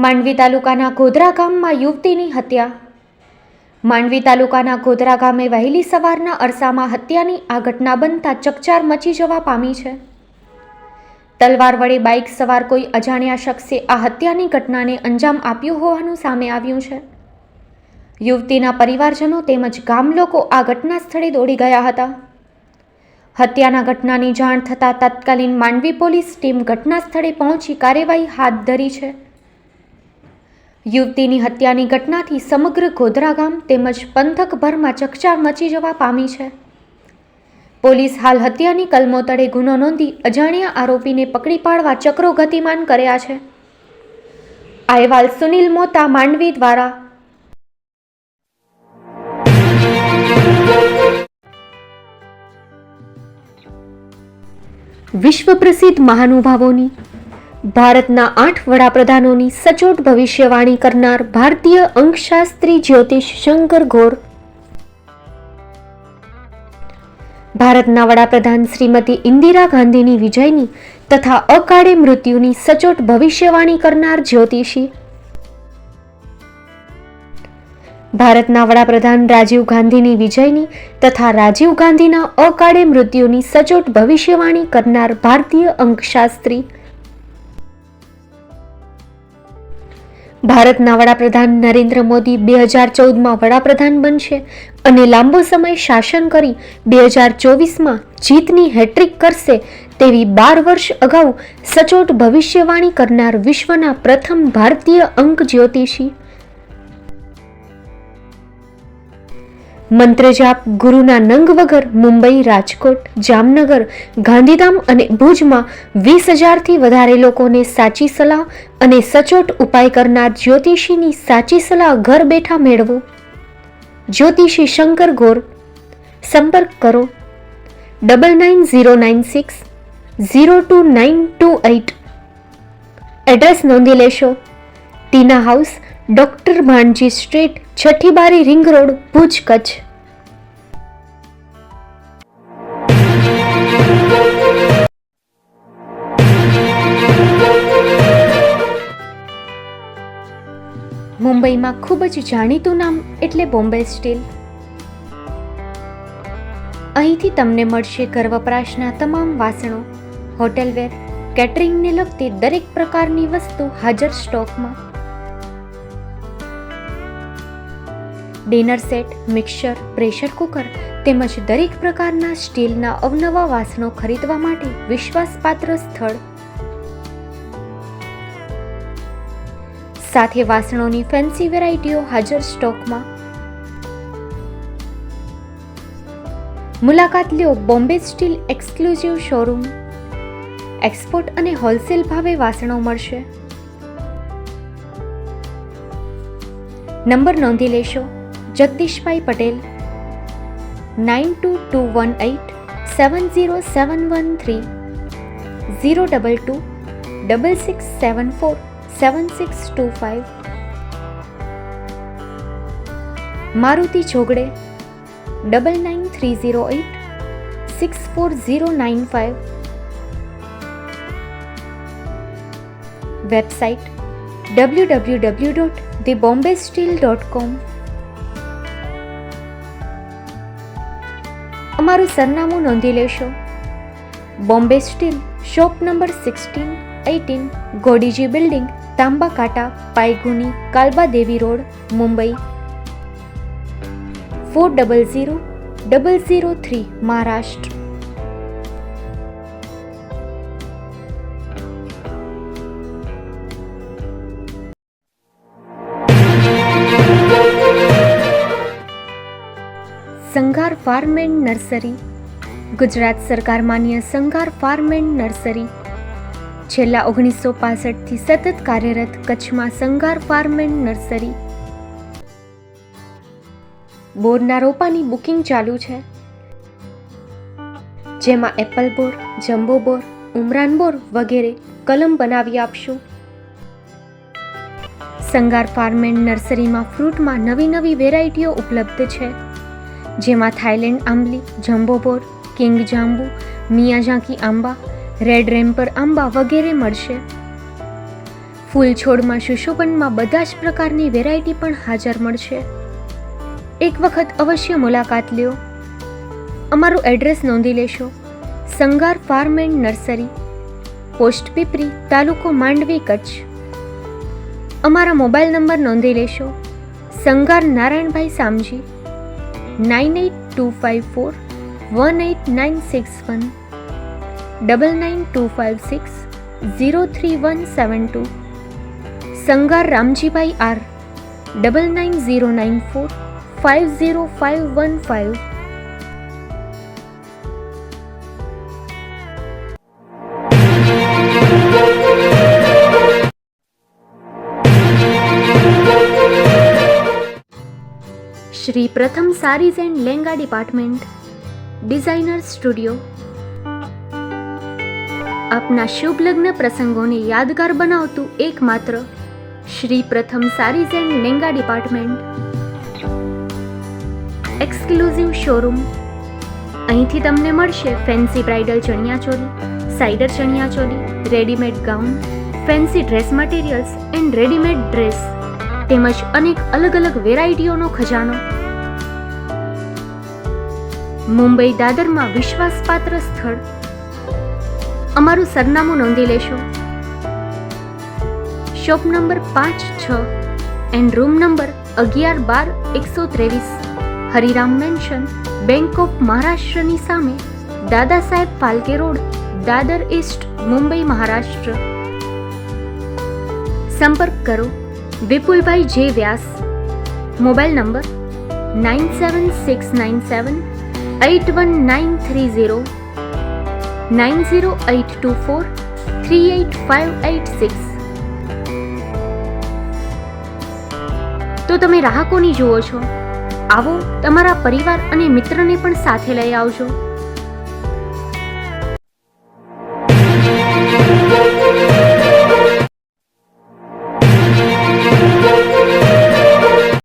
માંડવી તાલુકાના ગોધરા ગામમાં યુવતીની હત્યા. માંડવી તાલુકાના ગોધરા ગામે વહેલી સવારના અરસામાં હત્યાની આ ઘટના બનતા ચકચાર મચી જવા પામી છે. તલવાર વડે બાઇક સવાર કોઈ અજાણ્યા શખ્સે આ હત્યાની ઘટનાને અંજામ આપ્યો હોવાનું સામે આવ્યું છે. યુવતીના પરિવારજનો તેમજ ગામ લોકો આ ઘટના સ્થળે દોડી ગયા હતા. હત્યાના ઘટનાની જાણ થતાં તત્કાલીન માંડવી પોલીસ ટીમ ઘટના સ્થળે પહોંચી કાર્યવાહી હાથ ધરી છે. યુવતીની હત્યાની ઘટનાથી સમગ્ર ગોધરા ગામ તેમજ પંથકભરમાં ચકચાર મચી જવા પામી છે. પોલીસ હાલ હત્યાની કલમો તળે ગુનો નોંધી અજાણ્યા આરોપીને પકડી પાડવા ચક્રો ગતિમાન કર્યા છે. અહેવાલ સુનિલ મોતા, માંડવી દ્વારા. વિશ્વ પ્રસિદ્ધ મહાનુભાવોની, ભારતના 8 વડાપ્રધાનોની સચોટ ભવિષ્યવાણી કરનાર ભારતીય અંકશાસ્ત્રી જ્યોતિષ શંકર ગોર, ભારતના વડાપ્રધાન શ્રીમતી ઇન્દિરા ગાંધીની વિજયની તથા અકાળે મૃત્યુની સચોટ ભવિષ્યવાણી કરનાર જ્યોતિષી, ભારતના વડાપ્રધાન રાજીવ ગાંધીની વિજયની તથા રાજીવ ગાંધીના અકાળે મૃત્યુની સચોટ ભવિષ્યવાણી કરનાર ભારતીય અંકશાસ્ત્રી, ભારતના વડાપ્રધાન નરેન્દ્ર મોદી 2014માં વડાપ્રધાન બનશે અને લાંબો સમય શાસન કરી 2024માં જીતની હેટ્રિક કરશે તેવી 12 વર્ષ અગાઉ સચોટ ભવિષ્યવાણી કરનાર વિશ્વના પ્રથમ ભારતીય અંક જ્યોતિષી, મંત્રજાપ ગુરુના નંગ વગર મુંબઈ, રાજકોટ, જામનગર, ગાંધીધામ અને ભુજમાં 20,000થી વધારે લોકોને સાચી સલાહ અને સચોટ ઉપાય કરનાર જ્યોતિષીની સાચી સલાહ ઘર બેઠા મેળવો. જ્યોતિષી શંકર ગોર. સંપર્ક કરો 9909602928. એડ્રેસ નોંધી લેશો. ટીના હાઉસ, ડોક્ટર ભાણજી સ્ટ્રીટ, છઠ્ઠી બારી, રિંગ રોડ, ભુજ, કચ્છ. મુંબઈમાં ખૂબ જ જાણીતું નામ એટલે બોમ્બે સ્ટીલ. અહીંથી તમને મળશે ઘર વપરાશના તમામ વાસણો, હોટેલવેર, કેટરિંગને લગતી દરેક પ્રકારની વસ્તુ હાજર સ્ટોકમાં. Dinner set, mixer, pressure cooker તેમજ દરેક પ્રકારના સ્ટીલના અવનવા વાસણો ખરીદવા માટે વિશ્વાસપાત્ર સ્થળ. સાથે વાસણોની ફેન્સી વેરાયટીઓ હાજર સ્ટોકમાં. મુલાકાત લ્યો Bombay steel exclusive showroom. Export અને હોલસેલ ભાવે વાસણો મળશે. નંબર નોંધી લેશો. જગદીશભાઈ પટેલ 9221870713 022 66747625. મારુતિ જોગડે 9930864095. Website www.thebombasteel.com. અમારું સરનામું નોંધી લેશો. Bombay steel, shop number 16-18, Godiji building, Tamba Kanta, Paydhuni, Kalba Devi road, Mumbai 400003, Maharashtra. Sanghar farm and nursery. Gujarat સરકાર માન્ય સંઘાર ફાર્મ એન્ડ નર્સરી છેલ્લા 1965થી સતત કાર્યરત કચ્છમાં સંઘાર ફાર્મ એન્ડ નર્સરી. બોરના રોપાની બુકિંગ ચાલુ છે, જેમાં એપલ બોર, જમ્બો બોર, ઉમરાન બોર વગેરે કલમ બનાવી આપશું. સંઘાર ફાર્મ એન્ડ નર્સરીમાં ફ્રૂટમાં નવી નવી વેરાયટીઓ ઉપલબ્ધ છે, જેમાં થાઈલેન્ડ આંબલી, જમ્બો બોર, કિંગ જાંબુ, મિયાઝાકી આંબા, રેડ રેમ્પર આંબા વગેરે મળશે. ફૂલ છોડમાં સુશોભનમાં બધા જ પ્રકારની વેરાયટી પણ હાજર મળશે. એક વખત અવશ્ય મુલાકાત લ્યો. અમારું એડ્રેસ નોંધી લેશો. Sangar farm and nursery, post Pipri, તાલુકો માંડવી, કચ્છ. અમારા મોબાઈલ નંબર નોંધી લેશો. Sangar Narayanbhai Samji, 9825418961, 9925603172. Sangar Ramjibhai R, 9909450515. Shri Pratham sarees and Langa department, designer studio. આપના શુભ લગ્ન પ્રસંગોને યાદગાર બનાવતું એકમાત્ર Shri Pratham sarees and Langa department. Exclusive showroom. અહીંથી તમને મળશે ફેન્સી બ્રાઇડલ ચણિયાચોલી, સાઇડર ચણિયાચોલી, readymade gown, fancy dress materials and readymade dress તેમજ અનેક અલગ અલગ વેરાયટીઓનો ખજાનો. મુંબઈ દાદરમાં વિશ્વાસપાત્ર સ્થળ. અમારું સરનામું નોંધી લેશો. Shop number 5-6 and room number 11-12-123, Hariram mansion, bank of મહારાષ્ટ્રની સામે, દાદા સાહેબ ફાલ્કે રોડ, દાદર ઈસ્ટ, મુંબઈ, મહારાષ્ટ્ર. સંપર્ક કરો વિપુલભાઈ જે વ્યાસ. Mobile number 9769781930, 9082438586. તો તમે રાહ કોની જુઓ છો? આવો, તમારા પરિવાર અને મિત્રને પણ સાથે લઈ આવજો.